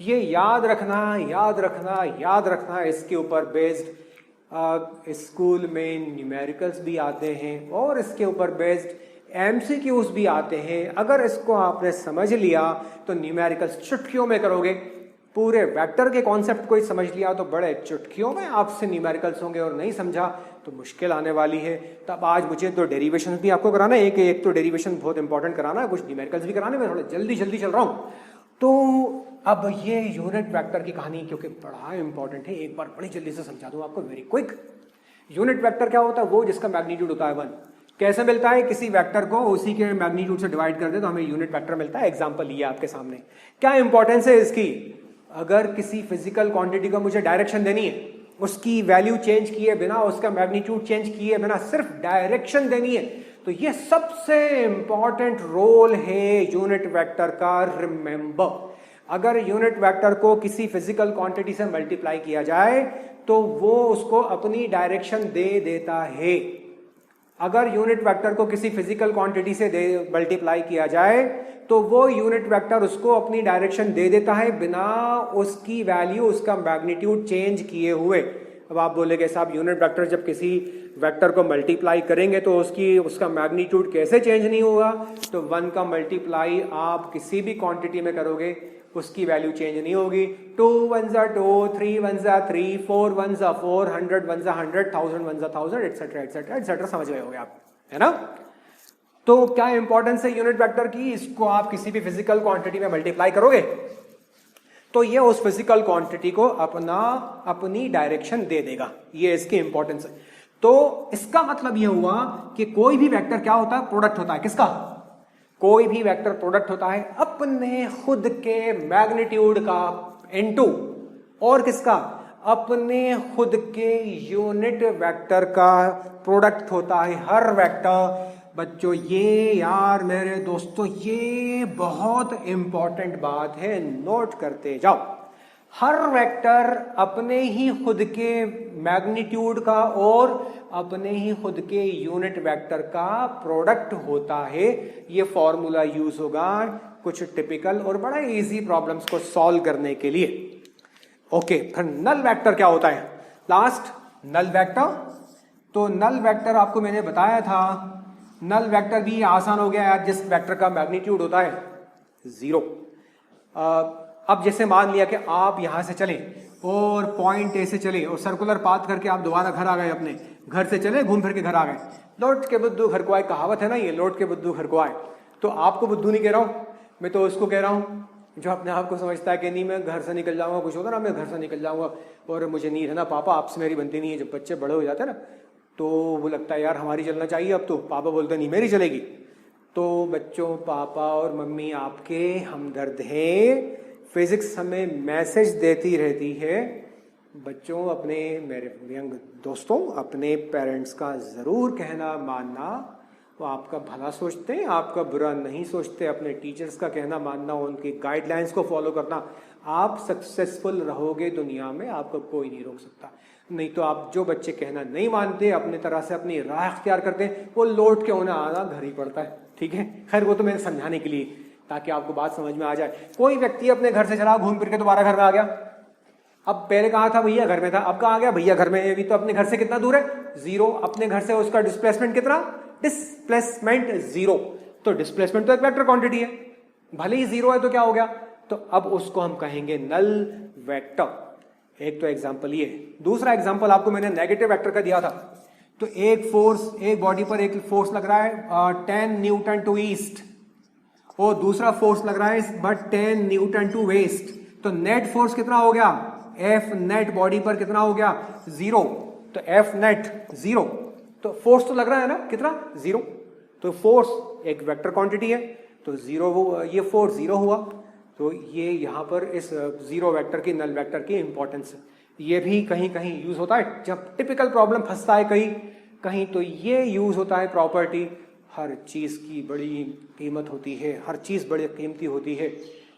ये याद रखना, याद रखना, याद रखना। इसके ऊपर बेस्ड स्कूल में न्यूमेरिकल्स भी आते हैं और इसके ऊपर बेस्ड एमसीक्यूज भी आते हैं। अगर इसको आपने समझ लिया तो न्यूमेरिकल्स चुटकियों में करोगे। पूरे वेक्टर के कॉन्सेप्ट को ही समझ लिया तो बड़े चुटकियों में आपसे न्यूमेरिकल्स होंगे, और नहीं समझा तो मुश्किल आने वाली है। तब आज मुझे तो डेरिवेशन भी आपको कराना है, एक तो डेरिवेशन बहुत इंपॉर्टेंट कराना है, कुछ न्यूमेरिकल्स भी कराने में, थोड़ा जल्दी जल्दी चल रहा हूँ। तो अब ये यूनिट वेक्टर की कहानी क्योंकि बड़ा इंपॉर्टेंट है, एक बार बड़ी जल्दी से समझा दूं आपको, वेरी क्विक। यूनिट वेक्टर क्या होता है? वो जिसका मैग्नीट्यूड होता है 1। कैसे मिलता है? किसी वेक्टर को उसी के मैग्नीट्यूड से डिवाइड कर दे तो हमें यूनिट वेक्टर मिलता है। एग्जांपल ये आपके सामने। क्या इंपॉर्टेंस है इसकी? अगर किसी फिजिकल क्वांटिटी को मुझे डायरेक्शन देनी है, उसकी वैल्यू चेंज किए बिना, उसका मैग्नीट्यूड चेंज किए बिना सिर्फ डायरेक्शन देनी है, तो ये सबसे इंपॉर्टेंट रोल है यूनिट वेक्टर का। रिमेंबर, अगर यूनिट वेक्टर को किसी फिजिकल क्वांटिटी से मल्टीप्लाई किया जाए तो वो उसको अपनी डायरेक्शन दे देता है। अगर यूनिट वेक्टर को किसी फिजिकल क्वांटिटी से मल्टीप्लाई किया जाए तो वो यूनिट वेक्टर उसको अपनी डायरेक्शन दे देता है बिना उसकी वैल्यू, उसका मैग्नीट्यूड चेंज किए हुए। अब आप बोलेंगे साहब यूनिट वेक्टर जब किसी वेक्टर को मल्टीप्लाई करेंगे तो उसका मैग्नीट्यूड कैसे चेंज नहीं होगा? तो 1 का मल्टीप्लाई आप किसी भी क्वांटिटी में करोगे उसकी वैल्यू चेंज नहीं होगी। 2 1 2, 3 1 3, 4 1 4, 100 1 100, 1000 1 1000, एटसेट्रा एटसेट्रा एटसेट्रा। समझ गए होंगे आप, है ना? तो क्या इंपॉर्टेंस है यूनिट वेक्टर की? इसको आप किसी भी फिजिकल क्वांटिटी में मल्टीप्लाई करोगे तो ये उस फिजिकल क्वांटिटी को अपनी डायरेक्शन दे देगा। ये इसकी इंपॉर्टेंस है। तो इसका मतलब ये हुआ कि कोई भी वेक्टर क्या होता है? प्रोडक्ट होता है। किसका? कोई भी वेक्टर प्रोडक्ट होता है अपने खुद के मैग्नीट्यूड का इनटू, और किसका? अपने खुद के यूनिट वेक्टर का प्रोडक्ट होता है हर वेक्टर। बच्चों ये यार मेरे दोस्तों ये बहुत इंपॉर्टेंट बात है, नोट करते जाओ। हर वेक्टर अपने ही खुद के मैग्नीट्यूड का और अपने ही खुद के यूनिट वेक्टर का प्रोडक्ट होता है। ये फॉर्मूला यूज होगा कुछ टिपिकल और बड़ा इजी प्रॉब्लम्स को सॉल्व करने के लिए। ओके, फिर नल वेक्टर क्या होता है? Last, null vector. तो नल वेक्टर आपको मैंने बताया था, नल वेक्टर भी आसान हो गया यार, जिस वेक्टर का मैग्नीट्यूड होता है 0। अब जैसे मान लिया कि आप यहां से चले और पॉइंट ए से चले और सर्कुलर पाथ करके आप दोबारा घर आ गए, अपने घर से चले घूम फिर के घर आ गए। लौट के बुद्धू घर को आए, कहावत है ना ये, लौट के बुद्धू घर को आए। तो आपको बुद्धू नहीं कह रहा हूं मैं, तो उसको कह रहा हूं जो अपने आप को समझता है कि नहीं मैं घर से निकल जाऊंगा, कुछ होता ना मैं घर से निकल जाऊंगा और मुझे नींद है ना पापा, आपसे मेरी बनती नहीं है। जब बच्चे बड़े हो जाते हैं ना तो वो लगता है यार हमारी चलना चाहिए अब तो, पापा बोलते नहीं मेरी चलेगी। तो बच्चों, पापा और मम्मी आपके हमदर्द हैं। फिजिक्स हमें मैसेज देती रहती है। बच्चों, अपने मेरे यंग दोस्तों, अपने पेरेंट्स का ज़रूर कहना मानना। वो आपका भला सोचते हैं, आपका बुरा नहीं सोचते। अपने टीचर्स का कहना मानना, उनकी गाइडलाइंस को फॉलो करना। आप सक्सेसफुल रहोगे दुनिया में, आपको कोई नहीं रोक सकता। नहीं तो आप जो बच्चे कहना नहीं मानते, अपने तरह से अपनी राह अख्तियार करते हैं, वो लौट के उन्हें आना घर ही पड़ता है। ठीक है, खैर वो तो मैंने समझाने के लिए, ताकि आपको बात समझ में आ जाए। कोई व्यक्ति अपने घर से चला, घूम फिर के दोबारा घर में आ गया। अब पहले कहा था भैया घर में था, अब कहाँ आ गया? भैया घर में। अभी तो अपने घर से कितना दूर है? 0। अपने घर से उसका डिस्प्लेसमेंट कितना? डिस्प्लेसमेंट 0। तो डिस्प्लेसमेंट तो एक वेक्टर क्वांटिटी है, भले ही 0 है तो क्या हो गया? तो अब उसको हम कहेंगे नल वेक्टर। एक तो एग्जांपल ये। दूसरा एग्जांपल आपको मैंने नेगेटिव वेक्टर का दिया था। तो एक फोर्स, एक बॉडी पर एक फोर्स लग रहा है 10 न्यूटन टू ईस्ट, और दूसरा फोर्स लग रहा है बट 10 न्यूटन टू वेस्ट। तो नेट फोर्स कितना हो गया? एफ नेट बॉडी पर कितना हो गया? 0। तो एफ नेट 0। तो फोर्स तो लग रहा है ना कितना? 0। तो फोर्स एक वेक्टर क्वांटिटी है, तो 0 ये फोर्स 0 हुआ। तो ये यहाँ पर इस 0 वेक्टर की, नल वेक्टर की इंपॉर्टेंस है। ये भी कहीं कहीं यूज होता है जब टिपिकल प्रॉब्लम फंसता है कहीं कहीं, तो ये यूज होता है प्रॉपर्टी। हर चीज की बड़ी कीमत होती है, हर चीज बड़ी कीमती होती है।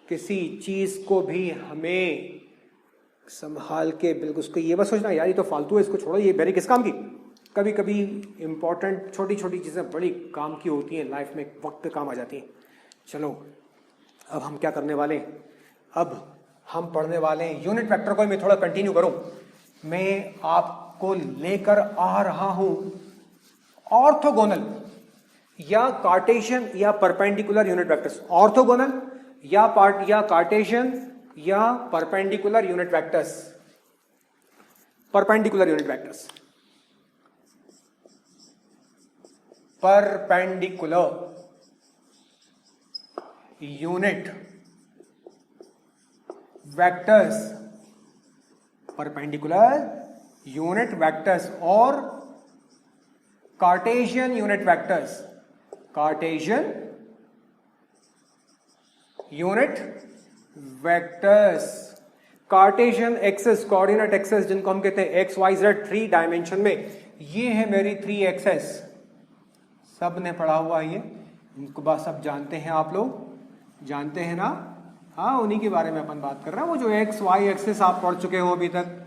किसी चीज को भी हमें संभाल के, बिल्कुल उसको ये बस सोचना यार ये तो फालतू है, इसको छोड़ो, ये मेरे किस काम की। कभी कभी इंपॉर्टेंट छोटी छोटी चीजें बड़ी काम की होती हैं, लाइफ में वक्त पे काम आ जाती हैं। चलो अब हम क्या करने वाले हैं? अब हम पढ़ने वाले हैं यूनिट वेक्टर को। मैं थोड़ा कंटिन्यू करूं, मैं आपको लेकर आ रहा हूं ऑर्थोगोनल या कार्टेशियन या परपेंडिकुलर यूनिट वेक्टर्स। ऑर्थोगोनल या कार्टेशियन या perpendicular unit vectors. Perpendicular unit vectors, perpendicular unit vectors, perpendicular unit vectors और Cartesian unit vectors, Cartesian unit vectors, Cartesian axes, coordinate axes जिनको हम कहते हैं एक्स वाई जेड 3 डायमेंशन में, ये है मेरी 3 एक्सेस, सब ने पढ़ा हुआ है ये, इनको बस सब जानते हैं, आप लोग जानते हैं ना, हाँ उन्हीं के बारे में अपन बात कर रहे हैं, वो जो एक्स वाई एक्सेस आप पढ़ चुके हो अभी तक।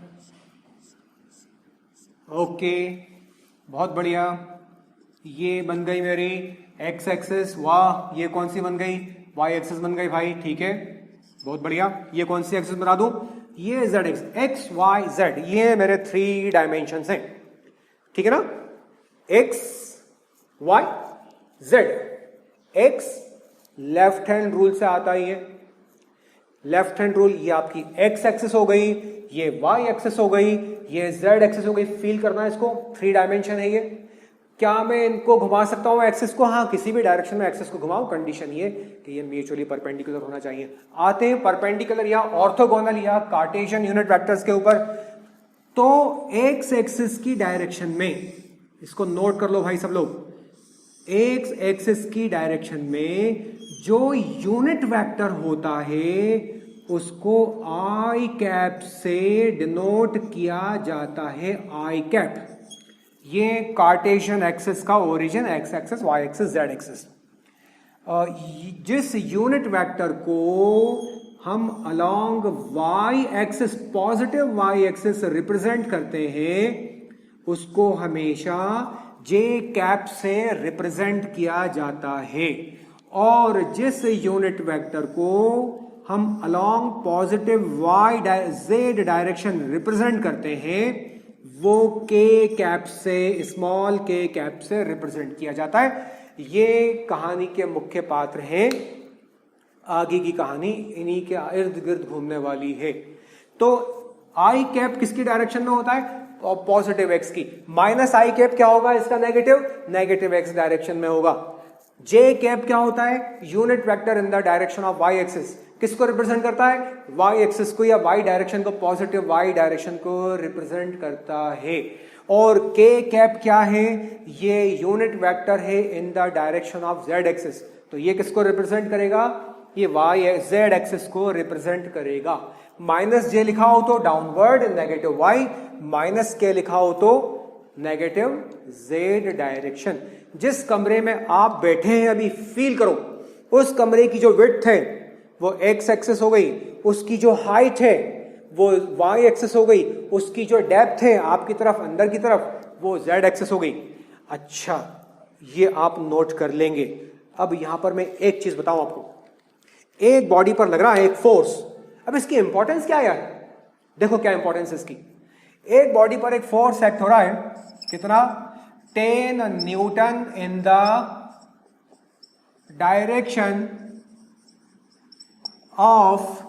ओके बहुत बढ़िया, ये बन गई मेरी एक्स एक्सेस, वाह ये कौन सी बन गई, वाई एक्सेस बन गई भाई, ठीक है बहुत बढ़िया। ये कौन सी एक्सेस बना दूं, ये Z X, X Y Z, ये मेरे 3 डायमेंशन हैं, ठीक है ना, X Y Z. X left hand rule से आता ही है, लेफ्ट हैंड रूल, ये आपकी एक्स एक्सेस हो गई, ये वाई एक्सेस हो गई, ये जेड एक्सेस हो गई, फील करना है इसको, 3 डायमेंशन है ये। क्या मैं इनको घुमा सकता हूं एक्सेस को, हाँ किसी भी डायरेक्शन में एक्सेस को घुमाऊं, कंडीशन ये कि ये म्यूचुअली परपेंडिकुलर होना चाहिए। आते हैं परपेंडिकुलर या ऑर्थोगोनल या कार्टेशियन यूनिट वेक्टर्स के ऊपर। तो एक्स एक्सिस की डायरेक्शन में, इसको नोट कर लो भाई सब लोग, एक्स एक्सिस की डायरेक्शन में जो यूनिट वेक्टर होता है उसको आई कैप से डिनोट किया जाता है, आई कैप। ये कार्टेशियन एक्सिस का origin, X axis Y axis Z axis. जिस यूनिट वेक्टर को हम along Y axis, positive Y axis represent करते हैं, उसको हमेशा जे कैप से रिप्रेजेंट किया जाता है। और जिस यूनिट वेक्टर को हम along positive Y Z direction represent करते हैं, वो के कैप से, स्मॉल के कैप से रिप्रेजेंट किया जाता है। ये कहानी के मुख्य पात्र हैं, आगे की कहानी इन्हीं के इर्द गिर्द घूमने वाली है। तो आई कैप किसकी डायरेक्शन में होता है, पॉजिटिव एक्स की। माइनस आई कैप क्या होगा इसका, नेगेटिव, नेगेटिव एक्स डायरेक्शन में होगा। जे कैप क्या होता है, unit vector in the direction of Y axis, किसको रिप्रेजेंट करता है, वाई एक्सिस को या वाई डायरेक्शन को, पॉजिटिव वाई डायरेक्शन को रिप्रेजेंट करता है। और के कैप क्या है, ये यूनिट वेक्टर है इन the direction of Z axis, तो ये किसको रिप्रेजेंट करेगा, ये वाई जेड एक्सिस को रिप्रेजेंट करेगा। माइनस जे लिखा हो तो डाउनवर्ड नेगेटिव वाई, माइनस के लिखा हो तो नेगेटिव जेड डायरेक्शन। जिस कमरे में आप बैठे हैं अभी फील करो, उस कमरे की जो विड्थ है वो एक्स एक्सिस हो गई, उसकी जो हाइट है वो वाई एक्सिस हो गई, उसकी जो डेप्थ है आपकी तरफ अंदर की तरफ वो जेड एक्सिस हो गई। अच्छा ये आप नोट कर लेंगे। अब यहां पर मैं एक चीज बताऊं आपको, एक बॉडी पर लग रहा है एक फोर्स, अब इसकी इंपॉर्टेंस क्या है यार, देखो क्या इंपॉर्टेंस इसकी। एक बॉडी पर एक फोर्स एक्ट हो रहा है, कितना, 10 newton in the direction of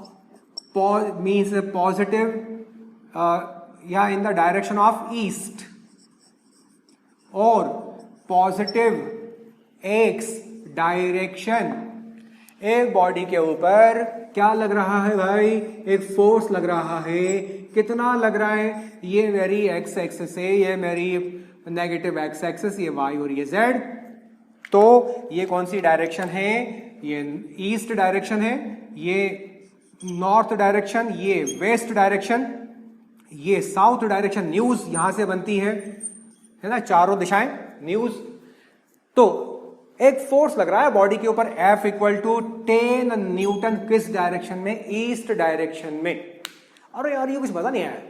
means positive या in the direction of east, और पॉजिटिव एक्स डायरेक्शन। एक बॉडी के ऊपर क्या लग रहा है भाई, एक फोर्स लग रहा है, कितना लग रहा है, ये मेरी एक्स एक्सिस है, ये मेरी नेगेटिव एक्स एक्सिस, ये वाई और ये जेड। तो ये कौन सी डायरेक्शन है, ये ईस्ट डायरेक्शन है, ये नॉर्थ डायरेक्शन, ये वेस्ट डायरेक्शन, ये साउथ डायरेक्शन। न्यूज यहां से बनती है ना, चारों दिशाएं न्यूज। तो एक फोर्स लग रहा है बॉडी के ऊपर F इक्वल टू 10 न्यूटन, किस डायरेक्शन में, ईस्ट डायरेक्शन में। अरे यार ये कुछ पता नहीं आया,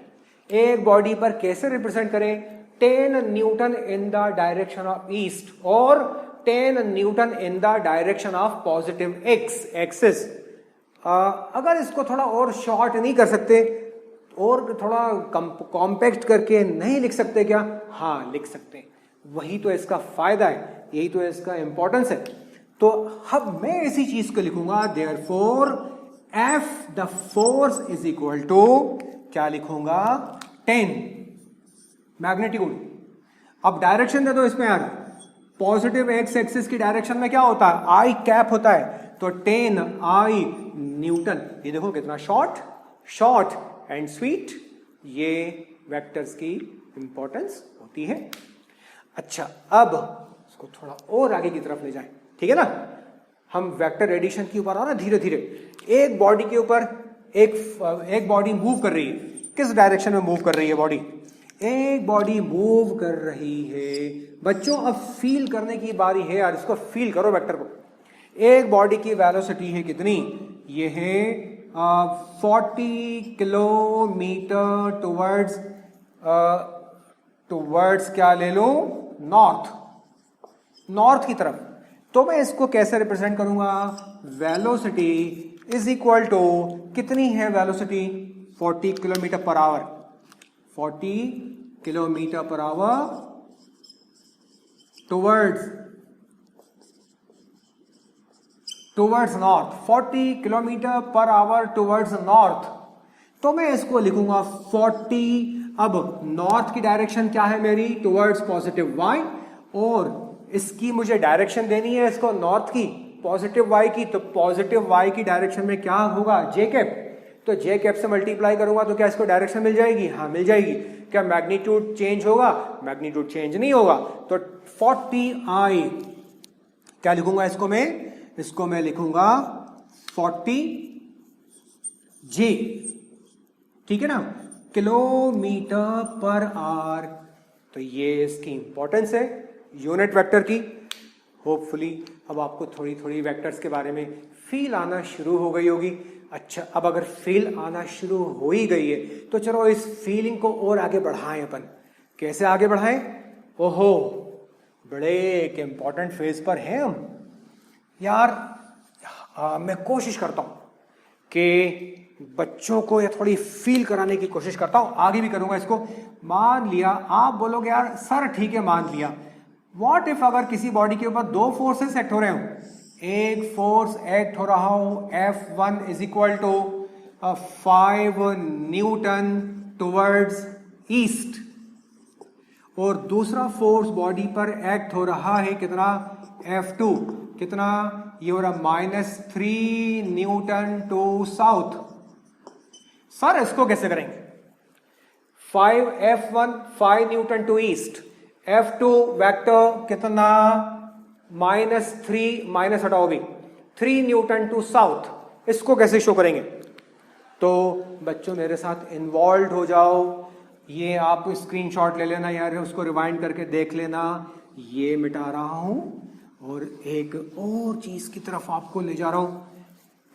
एक बॉडी पर कैसे रिप्रेजेंट करें, 10 newton in the direction of east और 10 newton in the direction of positive x axis. अगर इसको थोड़ा और शॉर्ट नहीं कर सकते और थोड़ा कॉम्पैक्ट करके नहीं लिख सकते क्या, हाँ लिख सकते हैं, वही तो इसका फायदा है, यही तो इसका इंपॉर्टेंस है। तो अब मैं इसी चीज को लिखूंगा, therefore F the force is equal to, क्या लिखूंगा, 10 मैग्नीट्यूड। अब डायरेक्शन दे दो इसमें यार, पॉजिटिव एक्स एक्सिस की डायरेक्शन में क्या होता है, आई कैप होता है, तो 10 आई न्यूटन। ये देखो कितना शॉर्ट एंड स्वीट ये वेक्टर्स की इंपॉर्टेंस होती है। अच्छा, अब इसको थोड़ा और आगे की तरफ ले जाएं, ठीक है ना। हम वेक्टर एडिशन के ऊपर आ रहा, धीरे धीरे एक बॉडी के ऊपर एक बॉडी मूव कर रही है। किस डायरेक्शन में मूव कर रही है बॉडी? एक बॉडी मूव कर रही है। बच्चों अब फील करने की बारी है यार, इसको फील करो वेक्टर को। एक बॉडी की वेलोसिटी है कितनी? ये है 40 किलोमीटर टुवर्ड्स क्या ले लो, नॉर्थ की तरफ। तो मैं इसको कैसे रिप्रेजेंट करूंगा? वेलोसिटी इज इक्वल टू, कितनी है velocity? 40 kilometre per hour, 40 kilometre per hour towards north, 40 kilometre per hour towards north. तो मैं इसको लिखूंगा 40। अब नॉर्थ की डायरेक्शन क्या है मेरी? टुवर्ड्स पॉजिटिव वाई, और इसकी मुझे डायरेक्शन देनी है इसको नॉर्थ की, पॉजिटिव वाई की। तो पॉजिटिव वाई की डायरेक्शन में क्या होगा? जे कैप। तो जे कैप से मल्टीप्लाई करूंगा तो क्या इसको डायरेक्शन मिल जाएगी? हाँ मिल जाएगी। क्या मैग्नीट्यूड चेंज होगा? मैग्नीट्यूड चेंज नहीं होगा। तो 40i क्या लिखूंगा इसको मैं लिखूंगा 40j, ठीक है ना, किलोमीटर पर आवर। तो ये इसकी इंपॉर्टेंस है यूनिट वेक्टर की। होपफुली अब आपको थोड़ी थोड़ी वेक्टर्स के बारे में फील आना शुरू हो गई होगी। अच्छा, अब अगर फील आना शुरू हो ही गई है तो चलो इस फीलिंग को और आगे बढ़ाएं। अपन कैसे आगे बढ़ाएं? ओहो, बड़े एक इंपॉर्टेंट फेज पर हैं हम यार। मैं कोशिश करता हूं कि बच्चों को ये थोड़ी फील कराने की कोशिश करता हूं, आगे भी करूंगा इसको। मान लिया, आप बोलोगे यार सर ठीक है मान लिया, व्हाट इफ अगर किसी बॉडी के ऊपर दो फोर्सेस एक्ट हो रहे हो। एक फोर्स एक्ट हो रहा हो F1 is equal to 5 newton towards east, और दूसरा फोर्स बॉडी पर एक्ट हो रहा है कितना? F2, कितना? ये हो रहा -3 न्यूटन टू साउथ। सर इसको कैसे करेंगे? 5F1 5 newton to east, F2 vector कितना? -3, माइनस हटाओ भी, 3 न्यूटन टू साउथ। इसको कैसे शो करेंगे? तो बच्चों मेरे साथ इन्वॉल्व हो जाओ। ये आप स्क्रीनशॉट ले लेना यार, उसको रिवाइंड करके देख लेना। ये मिटा रहा हूं और एक और चीज की तरफ आपको ले जा रहा हूं।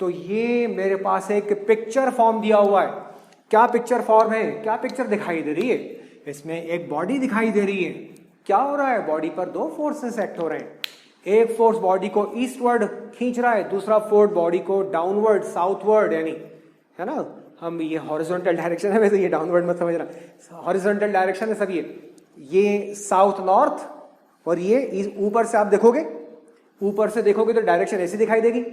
तो ये मेरे पास एक पिक्चर फॉर्म दिया हुआ है। क्या पिक्चर फॉर्म है? क्या पिक्चर दिखाई दे रही है? इसमें एक बॉडी दिखाई दे रही है। क्या हो रहा है? बॉडी पर दो फोर्सेस एक्ट हो रहे हैं। एक फोर्स बॉडी को ईस्टवर्ड खींच रहा है, दूसरा फोर्स बॉडी को डाउनवर्ड, साउथवर्ड, यानी है ना, हम ये हॉरिजॉन्टल डायरेक्शन है, वैसे ये डाउनवर्ड मत समझना, हॉरिजॉन्टल डायरेक्शन है सब। ये साउथ नॉर्थ, और ये ऊपर से आप देखोगे, ऊपर से देखोगे तो डायरेक्शन ऐसी दिखाई देगी।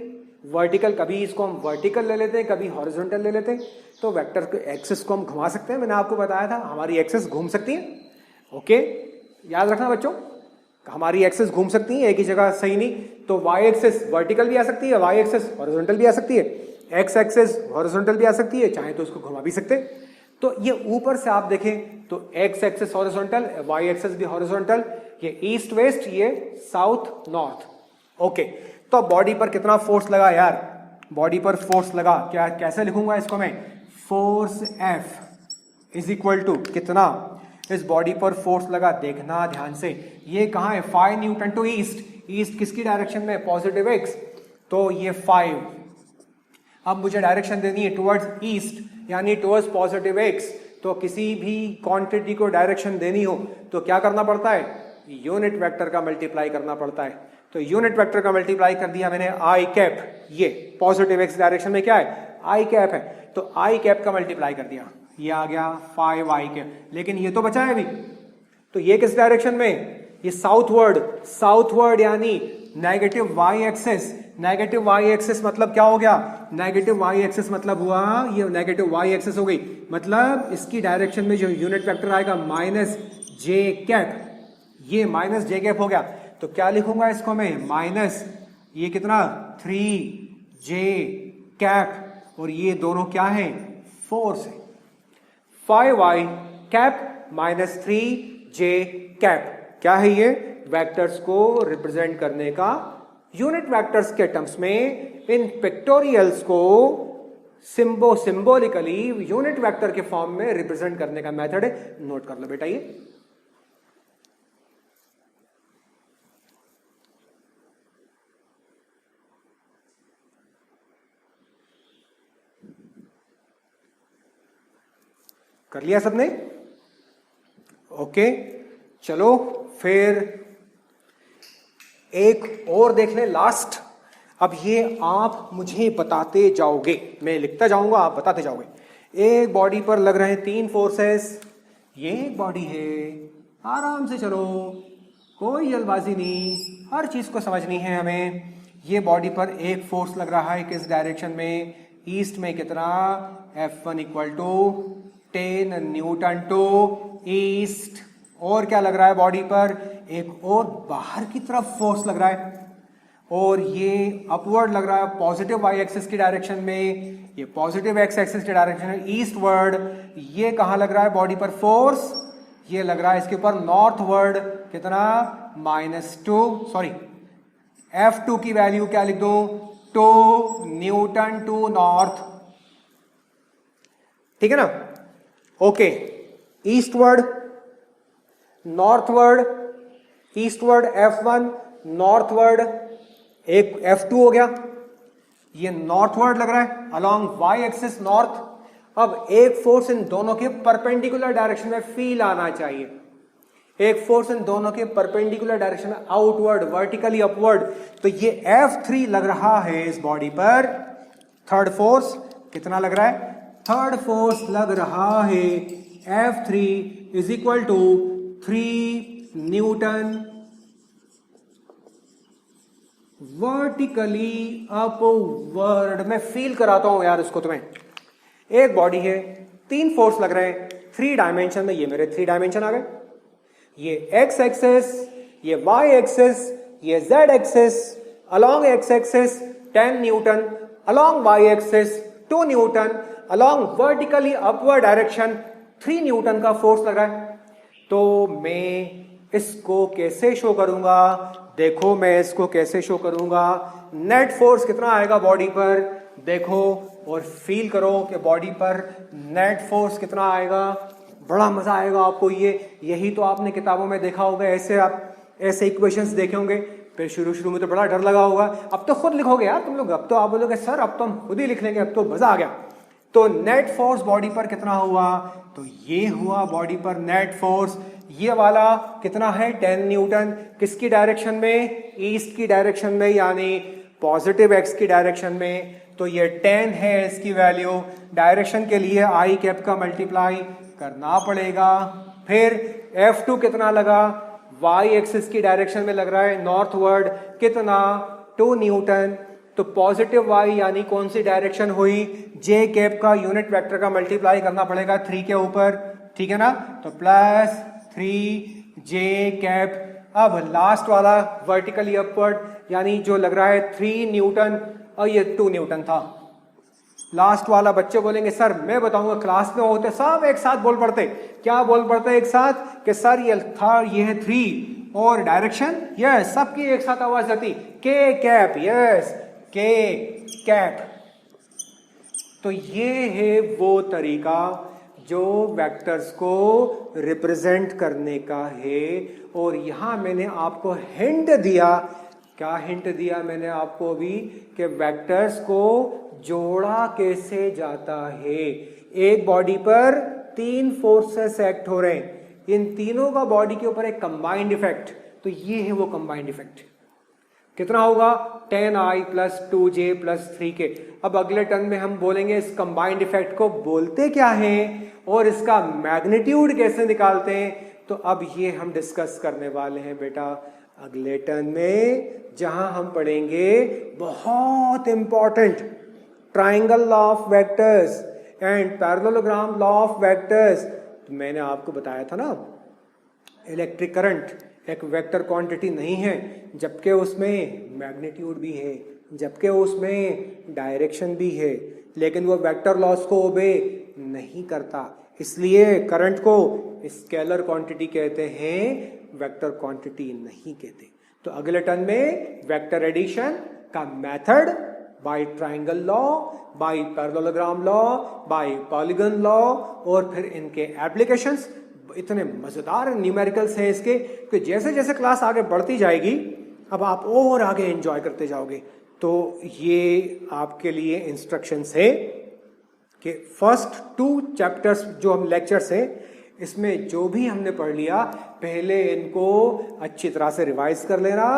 वर्टिकल, कभी इसको हम वर्टिकल ले लेते हैं, कभी हॉरिजॉन्टल ले लेते हैं। तो वेक्टर के एक्सिस को हम घुमा सकते हैं। मैंने आपको बताया था हमारी एक्सिस घूम सकती है। ओके, याद रखना बच्चों, हमारी एक्सिस घूम सकती है एक ही जगह, सही नहीं तो वाई एक्सिस वर्टिकल भी आ सकती है, वाई एक्सिस हॉरिजॉन्टल भी आ सकती है, एक्स एक्सिस हॉरिजॉन्टल भी आ सकती है, चाहे तो इसको घुमा भी सकते हैं। तो ये ऊपर से आप देखें तो X axis horizontal, Y axis भी हॉरिजॉन्टल, ये ईस्ट वेस्ट, ये साउथ नॉर्थ। ओके, तो बॉडी पर कितना फोर्स लगा यार? बॉडी पर फोर्स लगा, क्या कैसे लिखूंगा इसको मैं? Force F is equal to कितना? इस बॉडी पर फोर्स लगा, देखना ध्यान से, ये कहां है? 5 न्यूटन टू ईस्ट। ईस्ट किसकी डायरेक्शन में? पॉजिटिव एक्स, तो ये 5। अब मुझे डायरेक्शन देनी है टुवर्ड्स ईस्ट, यानी टुवर्ड्स पॉजिटिव एक्स। तो किसी भी क्वांटिटी को डायरेक्शन देनी हो तो क्या करना पड़ता है? यूनिट वेक्टर का मल्टीप्लाई करना पड़ता है। तो यूनिट वेक्टर का मल्टीप्लाई कर दिया मैंने, आई कैप, ये पॉजिटिव एक्स डायरेक्शन में क्या है? आई कैप है, तो आई कैप का मल्टीप्लाई कर दिया, ये आ गया 5 i कैप। लेकिन ये तो बचा है अभी, तो ये किस डायरेक्शन में? ये साउथवर्ड, साउथवर्ड यानी negative Y axis. Negative Y axis मतलब क्या हो गया? नेगेटिव वाई एक्सिस मतलब हुआ, ये नेगेटिव वाई एक्सिस हो गई, मतलब इसकी डायरेक्शन में जो यूनिट वेक्टर आएगा -j कैप, ये -j कैप हो गया। तो क्या लिखूंगा इसको मैं? माइनस ये कितना? 3j कैप, और ये दोनों क्या है? फोर्स है। 5y कैप -3j कैप, क्या है ये? वेक्टर्स को रिप्रेजेंट करने का, यूनिट वेक्टर्स के टर्म्स में इन पिक्टोरियल्स को सिंबॉलिकली यूनिट वेक्टर के फॉर्म में रिप्रेजेंट करने का मेथड है। नोट कर लो बेटा ये। कर लिया सबने? ओके, चलो फिर एक और देख ले, लास्ट। अब ये आप मुझे बताते जाओगे, मैं लिखता जाऊंगा, आप बताते जाओगे। एक बॉडी पर लग रहे हैं 3 फोर्सेस। ये एक बॉडी है, आराम से चलो, कोई जल्दबाजी नहीं, हर चीज को समझनी है हमें। ये बॉडी पर एक फोर्स लग रहा है, किस डायरेक्शन में? ईस्ट में। कितना? F1 equal to 10 newton to east. और क्या लग रहा है बॉडी पर? एक और बाहर की तरफ फोर्स लग रहा है, और ये अपवर्ड लग रहा है, पॉजिटिव वाई एक्सिस की डायरेक्शन में। ये पॉजिटिव एक्स एक्सिस की डायरेक्शन है, ईस्टवर्ड। ये कहां लग रहा है बॉडी पर फोर्स? ये लग रहा है इसके ऊपर नॉर्थवर्ड। कितना? -2, सॉरी, F2 की वैल्यू क्या लिख दो? 2 न्यूटन टू नॉर्थ। ठीक है ना? Okay, eastward, northward, eastward F1, northward एक F2 हो गया। ये नॉर्थवर्ड लग रहा है अलोंग वाई एक्सिस नॉर्थ। अब एक फोर्स इन दोनों के परपेंडिकुलर डायरेक्शन में फील आना चाहिए। एक फोर्स इन दोनों के परपेंडिकुलर डायरेक्शन में, आउटवर्ड, वर्टिकली अपवर्ड। तो ये F3 लग रहा है इस बॉडी पर। थर्ड फोर्स कितना लग रहा है? थर्ड फोर्स लग रहा है F3 is equal to 3 newton vertically upward. मैं फील कराता हूं यार इसको तुम्हें। एक बॉडी है, 3 फोर्स लग रहे हैं 3 डायमेंशन में। ये मेरे 3 डायमेंशन आ गए। ये एक्स एक्सेस, ये वाई एक्सेस, ये Z axes. Along X axes 10 newton, along Y axes 2 newton, along vertically upward direction 3 newton का फोर्स लग रहा है। तो मैं इसको कैसे शो करूंगा? देखो मैं इसको कैसे शो करूंगा। नेट फोर्स कितना आएगा बॉडी पर? देखो और फील करो कि बॉडी पर नेट फोर्स कितना आएगा। बड़ा मजा आएगा आपको। यही तो आपने किताबों में देखा होगा, ऐसे आप ऐसे इक्वेशंस देखे होंगे। फिर शुरू में तो बड़ा डर लगा होगा, अब तो खुद लिखोगे यार तुम लोग। अब तो आप बोलोगे सर अब तो हम खुद ही लिख लेंगे, अब तो मजा आ गया। तो नेट फोर्स बॉडी पर कितना हुआ? तो ये हुआ बॉडी पर नेट फोर्स। ये वाला कितना है? 10 न्यूटन। किसकी डायरेक्शन में? ईस्ट की डायरेक्शन में, यानी पॉजिटिव एक्स की डायरेक्शन में। तो ये 10 है इसकी वैल्यू। डायरेक्शन के लिए आई कैप का मल्टीप्लाई करना पड़ेगा। फिर F2 कितना लगा? वाई एक्सिस की डायरेक्शन में लग रहा है, नॉर्थवर्ड। कितना? 2 न्यूटन। तो पॉजिटिव वाई यानी कौन सी डायरेक्शन हुई? जे कैप का यूनिट वेक्टर का मल्टीप्लाई करना पड़ेगा 3 के ऊपर। ठीक है ना? तो प्लस 3 जे कैप। अब लास्ट वाला वर्टिकली अपवर्ड, यानी जो लग रहा है 3 न्यूटन और ये 2 न्यूटन था। लास्ट वाला बच्चे बोलेंगे सर मैं बताऊंगा, क्लास में होते सब एक साथ बोल पड़ते। क्या बोल पड़ते एक साथ? कि सर ये था, ये है 3 और डायरेक्शन, यस, सबकी एक साथ आवाज आती, के कैप, यस, के कैप। तो ये है वो तरीका जो वेक्टर्स को रिप्रेजेंट करने का है। और यहां मैंने आपको हिंट दिया। क्या हिंट दिया मैंने आपको अभी? कि वेक्टर्स को जोड़ा कैसे जाता है। एक बॉडी पर 3 फोर्सेस एक्ट हो रहे हैं, इन तीनों का बॉडी के ऊपर एक कंबाइंड इफेक्ट। तो ये है वो कंबाइंड इफेक्ट। कितना होगा? 10i plus 2j plus 3k। अब अगले टर्न में हम बोलेंगे इस कंबाइंड इफेक्ट को बोलते क्या है और इसका मैग्नीट्यूड कैसे निकालते हैं। तो अब ये हम डिस्कस करने वाले हैं बेटा अगले टर्न में, जहां हम पढ़ेंगे बहुत important triangle law of vectors and parallelogram law of vectors. तो मैंने आपको बताया था ना, इलेक्ट्रिक करंट एक वेक्टर क्वांटिटी नहीं है, जबकि उसमें मैग्नीट्यूड भी है, जबकि उसमें डायरेक्शन भी है, लेकिन वो वेक्टर लॉस को ओबे नहीं करता। इसलिए करंट को स्केलर क्वांटिटी कहते हैं, वेक्टर क्वांटिटी नहीं कहते। तो अगले टर्न में वेक्टर एडिशन का method by triangle law, by parallelogram law, by polygon law और फिर इनके एप्लीकेशंस। इतने मजेदार न्यूमेरिकल्स हैं इसके कि जैसे जैसे क्लास आगे बढ़ती जाएगी अब आप और आगे एंजॉय करते जाओगे। तो ये आपके लिए इंस्ट्रक्शंस है कि फर्स्ट 2 चैप्टर्स जो हम लेक्चर्स हैं इसमें जो भी हमने पढ़ लिया पहले इनको अच्छी तरह से रिवाइज कर लेना।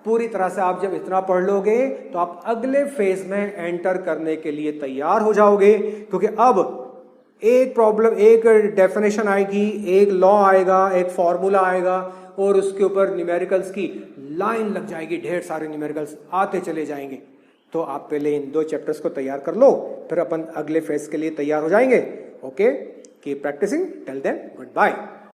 पूरी तरह से आप जब इतना पढ़ लोगे तो आप अगले फेज में एंटर करने के लिए तैयार हो जाओगे, क्योंकि अब एक प्रॉब्लम, एक डेफिनेशन आएगी, एक लॉ आएगा, एक फॉर्मूला आएगा और उसके ऊपर न्यूमेरिकल्स की लाइन लग जाएगी, ढेर सारे न्यूमेरिकल्स आते चले जाएंगे। तो आप पहले इन 2 चैप्टर्स को तैयार कर लो, फिर अपन अगले फेज के लिए तैयार हो जाएंगे। Okay, keep practicing, tell them good bye.